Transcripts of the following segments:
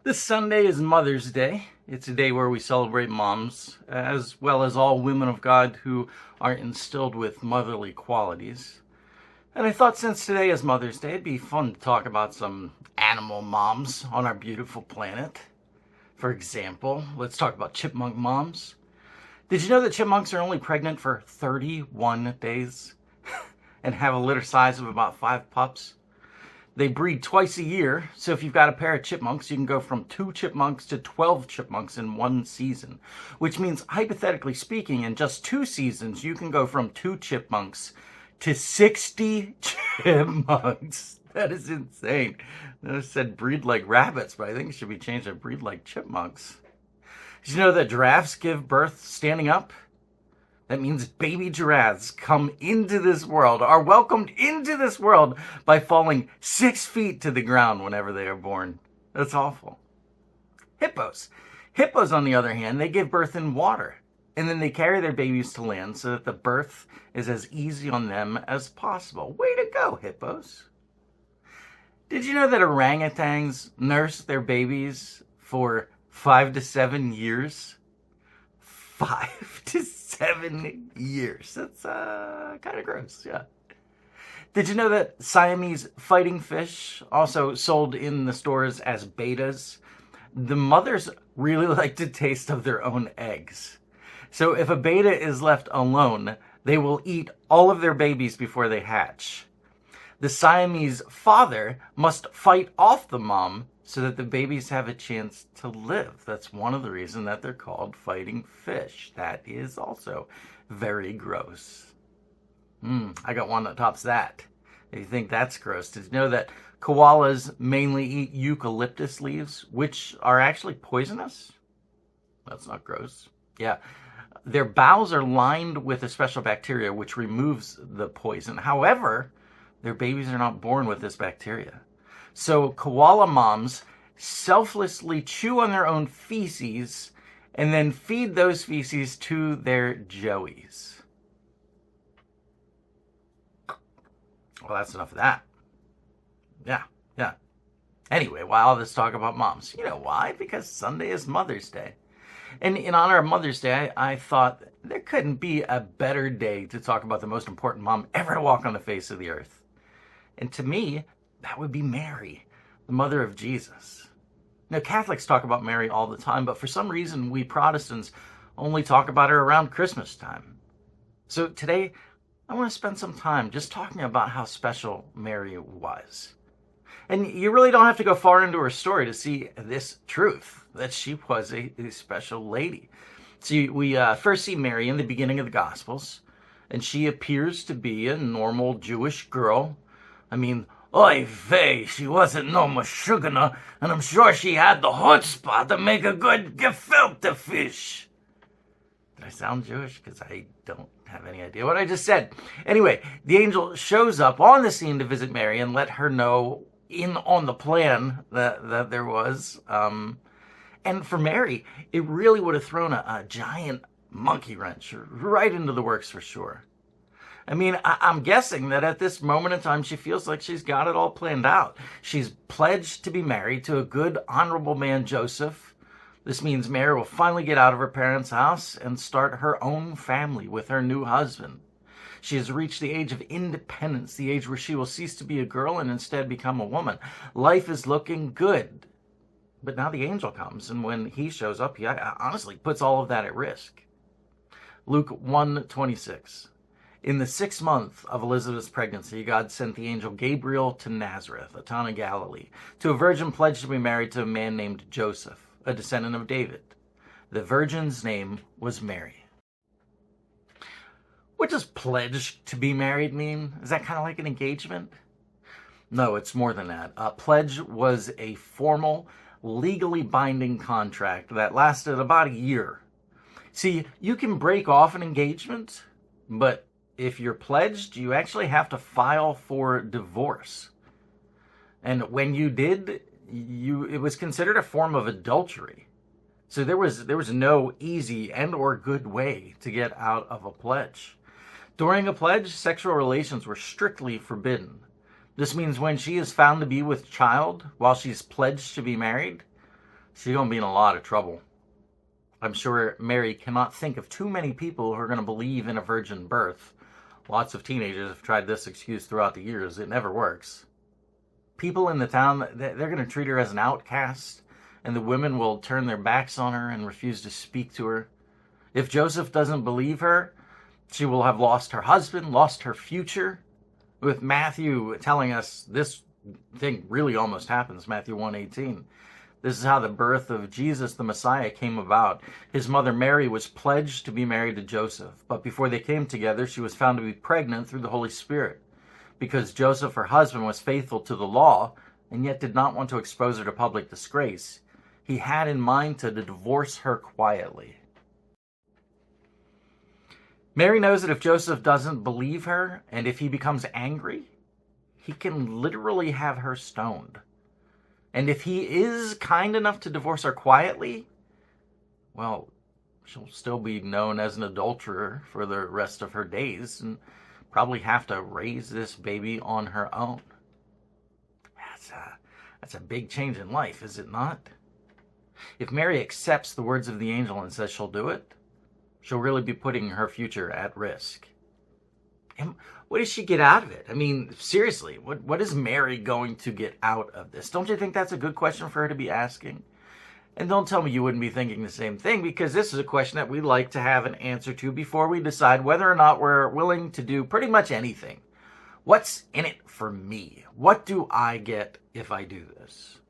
This Sunday is Mother's Day. It's a day where we celebrate moms, as well as all women of God who are instilled with motherly qualities. And I thought since today is Mother's Day, it'd be fun to talk about some animal moms on our beautiful planet. For example, let's talk about chipmunk moms. Did you know that chipmunks are only pregnant for 31 days and have a litter size of about 5 pups? They breed twice a year, so if you've got a pair of chipmunks, you can go from 2 chipmunks to 12 chipmunks in one season. Which means, hypothetically speaking, in just 2 seasons, you can go from 2 chipmunks to 60 chipmunks. That is insane. I said breed like rabbits, but I think it should be changed to breed like chipmunks. Did you know that giraffes give birth standing up? That means baby giraffes come into this world, are welcomed into this world by falling 6 feet to the ground whenever they are born. That's awful. Hippos. Hippos, on the other hand, they give birth in water. And then they carry their babies to land so that the birth is as easy on them as possible. Way to go, hippos. Did you know that orangutans nurse their babies for 5 to 7 years? 5 to 7 years. That's kind of gross, yeah. Did you know that Siamese fighting fish, also sold in the stores as betas, the mothers really like the taste of their own eggs. So if a beta is left alone, they will eat all of their babies before they hatch. The Siamese father must fight off the mom so that the babies have a chance to live. That's one of the reasons that they're called fighting fish. That is also very gross. I got one that tops that. If you think that's gross, did you know that koalas mainly eat eucalyptus leaves, which are actually poisonous? That's not gross. Yeah. Their bowels are lined with a special bacteria which removes the poison. However, their babies are not born with this bacteria. So koala moms selflessly chew on their own feces and then feed those feces to their joeys. Well, that's enough of that. Yeah. Anyway, why all this talk about moms? You know why? Because Sunday is Mother's Day. And in honor of Mother's Day, I thought there couldn't be a better day to talk about the most important mom ever to walk on the face of the earth. And to me, that would be Mary, the mother of Jesus. Now, Catholics talk about Mary all the time, but for some reason, we Protestants only talk about her around Christmas time. So today, I want to spend some time just talking about how special Mary was. And you really don't have to go far into her story to see this truth, that she was a special lady. See, we first see Mary in the beginning of the Gospels, and she appears to be a normal Jewish girl. I mean, oy vey, she wasn't no mashugana, and I'm sure she had the chutzpah to make a good gefilte fish. Did I sound Jewish? Because I don't have any idea what I just said. Anyway, the angel shows up on the scene to visit Mary and let her know on the plan that there was. And for Mary, it really would have thrown a giant monkey wrench right into the works for sure. I mean, I'm guessing that at this moment in time, she feels like she's got it all planned out. She's pledged to be married to a good, honorable man, Joseph. This means Mary will finally get out of her parents' house and start her own family with her new husband. She has reached the age of independence, the age where she will cease to be a girl and instead become a woman. Life is looking good. But now the angel comes, and when he shows up, he honestly puts all of that at risk. Luke 1:26. In the 6th month of Elizabeth's pregnancy, God sent the angel Gabriel to Nazareth, a town of Galilee, to a virgin pledged to be married to a man named Joseph, a descendant of David. The virgin's name was Mary. What does pledged to be married mean? Is that kind of like an engagement? No, it's more than that. A pledge was a formal, legally binding contract that lasted about a year. See, you can break off an engagement, but if you're pledged, you actually have to file for divorce. And when you did, it was considered a form of adultery. So there was no easy and or good way to get out of a pledge. During a pledge, sexual relations were strictly forbidden. This means when she is found to be with child while she's pledged to be married, she's going to be in a lot of trouble. I'm sure Mary cannot think of too many people who are going to believe in a virgin birth. Lots of teenagers have tried this excuse throughout the years. It never works. People in the town, they're going to treat her as an outcast, and the women will turn their backs on her and refuse to speak to her. If Joseph doesn't believe her, she will have lost her husband, lost her future. With Matthew telling us this thing really almost happens, Matthew 1:18. This is how the birth of Jesus, the Messiah, came about. His mother Mary was pledged to be married to Joseph, but before they came together, she was found to be pregnant through the Holy Spirit. Because Joseph, her husband, was faithful to the law, and yet did not want to expose her to public disgrace, he had in mind to divorce her quietly. Mary knows that if Joseph doesn't believe her, and if he becomes angry, he can literally have her stoned. And if he is kind enough to divorce her quietly, well, she'll still be known as an adulterer for the rest of her days and probably have to raise this baby on her own. That's a big change in life, is it not? If Mary accepts the words of the angel and says she'll do it, she'll really be putting her future at risk. And what does she get out of it? I mean, seriously, what is Mary going to get out of this? Don't you think that's a good question for her to be asking? And don't tell me you wouldn't be thinking the same thing, because this is a question that we'd like to have an answer to before we decide whether or not we're willing to do pretty much anything. What's in it for me? What do I get if I do this?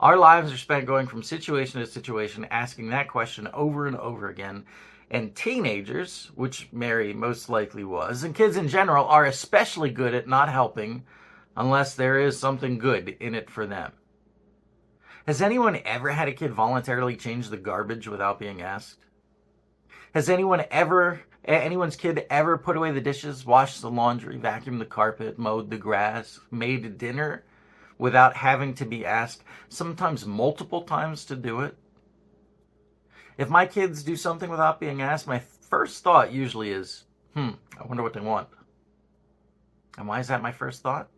Our lives are spent going from situation to situation, asking that question over and over again. And teenagers, which Mary most likely was, and kids in general, are especially good at not helping unless there is something good in it for them. Has anyone ever had a kid voluntarily change the garbage without being asked? Has anyone's kid ever put away the dishes, washed the laundry, vacuumed the carpet, mowed the grass, made dinner without having to be asked, sometimes multiple times, to do it? If my kids do something without being asked, my first thought usually is, I wonder what they want. And why is that my first thought?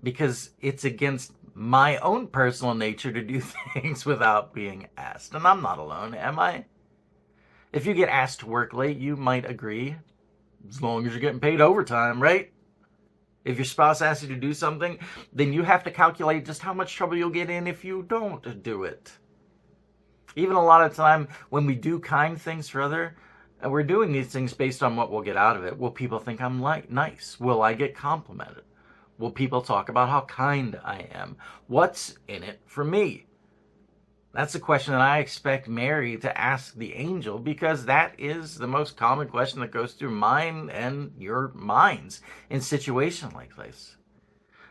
Because it's against my own personal nature to do things without being asked. And I'm not alone, am I? If you get asked to work late, you might agree, as long as you're getting paid overtime, right? If your spouse asks you to do something, then you have to calculate just how much trouble you'll get in if you don't do it. Even a lot of time when we do kind things for others, we're doing these things based on what we'll get out of it. Will people think I'm nice? Will I get complimented? Will people talk about how kind I am? What's in it for me? That's a question that I expect Mary to ask the angel, because that is the most common question that goes through mine and your minds in situations like this.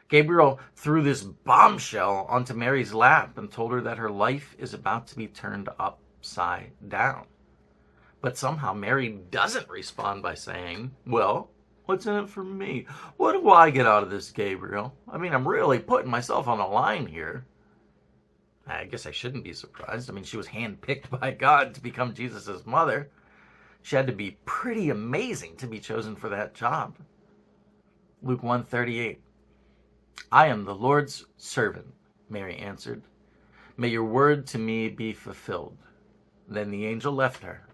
Gabriel threw this bombshell onto Mary's lap and told her that her life is about to be turned upside down. But somehow Mary doesn't respond by saying, well, what's in it for me? What do I get out of this, Gabriel? I mean, I'm really putting myself on a line here. I guess I shouldn't be surprised. I mean, she was handpicked by God to become Jesus' mother. She had to be pretty amazing to be chosen for that job. Luke 1:38. I am the Lord's servant, Mary answered. May your word to me be fulfilled. Then the angel left her.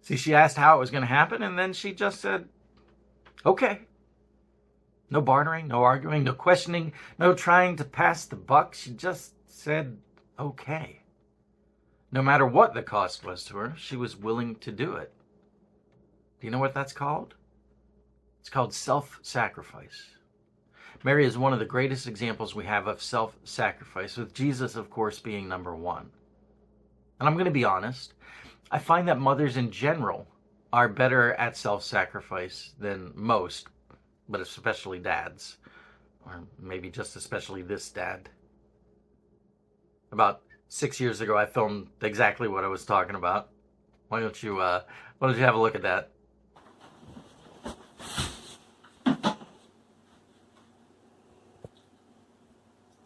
See, she asked how it was going to happen, and then she just said, okay. No bartering, no arguing, no questioning, no trying to pass the buck. She just said, okay. No matter what the cost was to her, she was willing to do it. Do you know what that's called? It's called self-sacrifice. Mary is one of the greatest examples we have of self-sacrifice, with Jesus, of course, being number one. And I'm going to be honest, I find that mothers in general are better at self-sacrifice than most, but especially dads, or maybe just especially this dad. About 6 years ago, I filmed exactly what I was talking about. Why don't you have a look at that?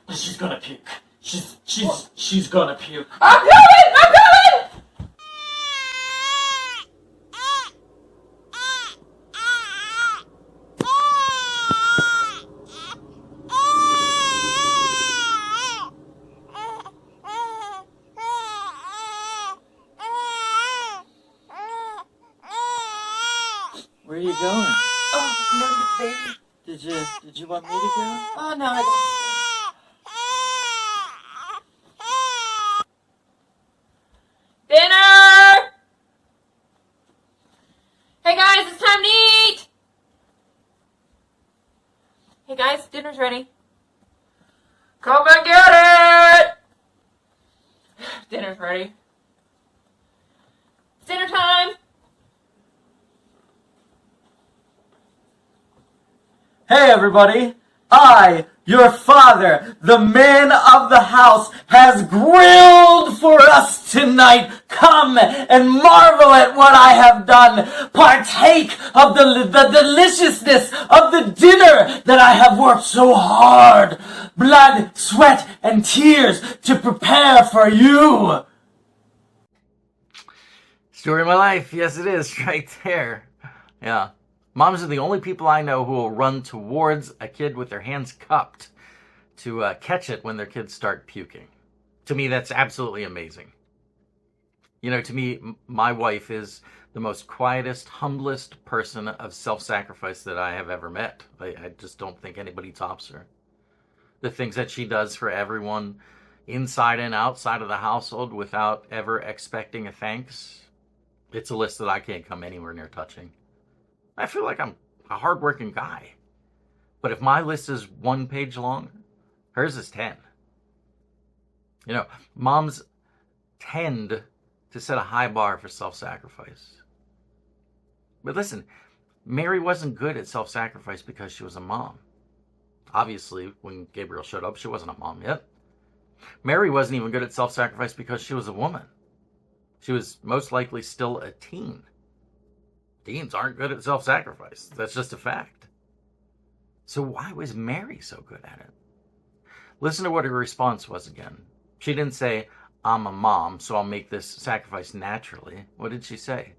She's gonna puke. She's gonna puke. I'm coming! I'm coming! Where are you going? Oh, no, baby. Did you want me to go? Oh, no, I got dinner! Hey, guys, it's time to eat! Hey, guys, dinner's ready. Come and get it! Dinner's ready. It's dinner time! Hey everybody! I, your father, the man of the house, has grilled for us tonight. Come and marvel at what I have done. Partake of the deliciousness of the dinner that I have worked so hard, blood, sweat, and tears to prepare for you. Story of my life. Yes, it is right there. Yeah. Moms are the only people I know who will run towards a kid with their hands cupped to catch it when their kids start puking. To me, that's absolutely amazing. You know, to me, my wife is the most quietest, humblest person of self-sacrifice that I have ever met. I just don't think anybody tops her. The things that she does for everyone inside and outside of the household without ever expecting a thanks, it's a list that I can't come anywhere near touching. I feel like I'm a hardworking guy. But if my list is 1 page long, hers is 10. You know, moms tend to set a high bar for self-sacrifice. But listen, Mary wasn't good at self-sacrifice because she was a mom. Obviously, when Gabriel showed up, she wasn't a mom yet. Mary wasn't even good at self-sacrifice because she was a woman. She was most likely still a teen. Teens aren't good at self-sacrifice. That's just a fact. So why was Mary so good at it? Listen to what her response was again. She didn't say, I'm a mom, so I'll make this sacrifice naturally. What did she say?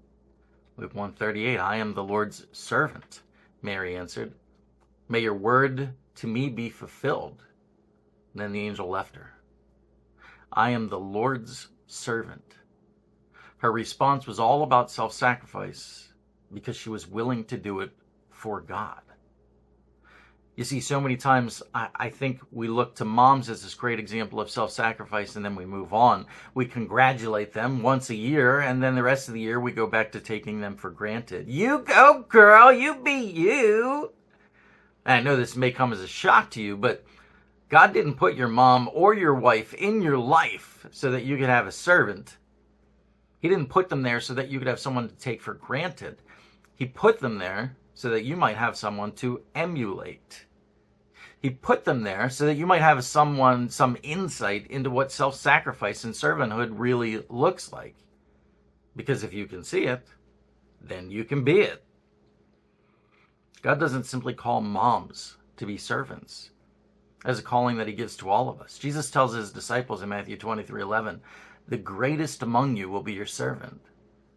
Luke 1:38, I am the Lord's servant. Mary answered, may your word to me be fulfilled. And then the angel left her. I am the Lord's servant. Her response was all about self-sacrifice, because she was willing to do it for God. You see, so many times I think we look to moms as this great example of self-sacrifice, and then we move on. We congratulate them once a year, and then the rest of the year we go back to taking them for granted. You go, girl, you be you. And I know this may come as a shock to you, but God didn't put your mom or your wife in your life so that you could have a servant. He didn't put them there so that you could have someone to take for granted. He put them there so that you might have someone to emulate. He put them there so that you might have some insight into what self-sacrifice and servanthood really looks like. Because if you can see it, then you can be it. God doesn't simply call moms to be servants as a calling that he gives to all of us. Jesus tells his disciples in Matthew 23:11, the greatest among you will be your servant.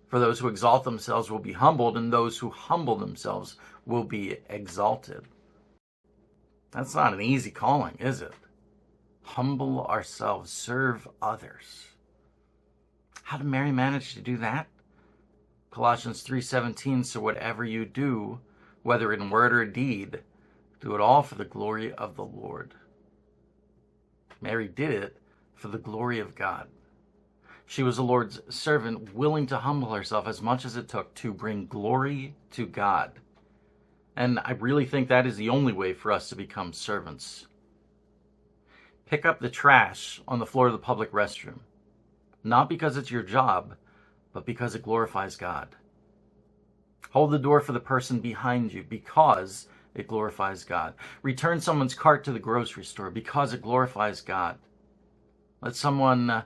For those who exalt themselves will be humbled, and those who humble themselves will be exalted. That's not an easy calling, is it? Humble ourselves, serve others. How did Mary manage to do that? Colossians 3:17, so whatever you do, whether in word or deed, do it all for the glory of the Lord. Mary did it for the glory of God. She was the Lord's servant, willing to humble herself as much as it took to bring glory to God. And I really think that is the only way for us to become servants. Pick up the trash on the floor of the public restroom, not because it's your job, but because it glorifies God. Hold the door for the person behind you because it glorifies God. Return someone's cart to the grocery store because it glorifies God. Let someone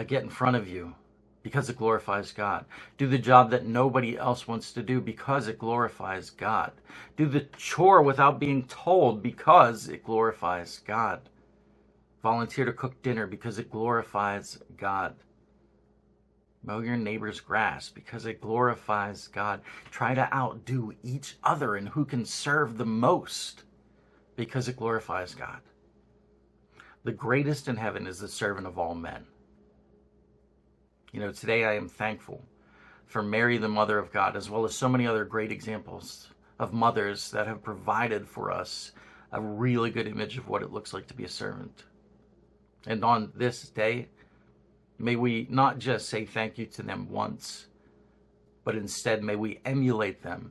get in front of you because it glorifies God. Do the job that nobody else wants to do because it glorifies God. Do the chore without being told because it glorifies God. Volunteer to cook dinner because it glorifies God. Mow your neighbor's grass because it glorifies God. Try to outdo each other in who can serve the most because it glorifies God. The greatest in heaven is the servant of all men. You know, today I am thankful for Mary, the Mother of God, as well as so many other great examples of mothers that have provided for us a really good image of what it looks like to be a servant. And on this day, may we not just say thank you to them once, but instead may we emulate them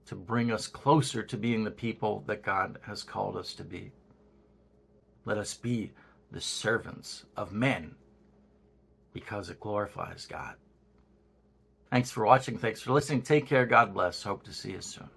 to bring us closer to being the people that God has called us to be. Let us be the servants of men because it glorifies God. Thanks for watching. Thanks for listening. Take care. God bless. Hope to see you soon.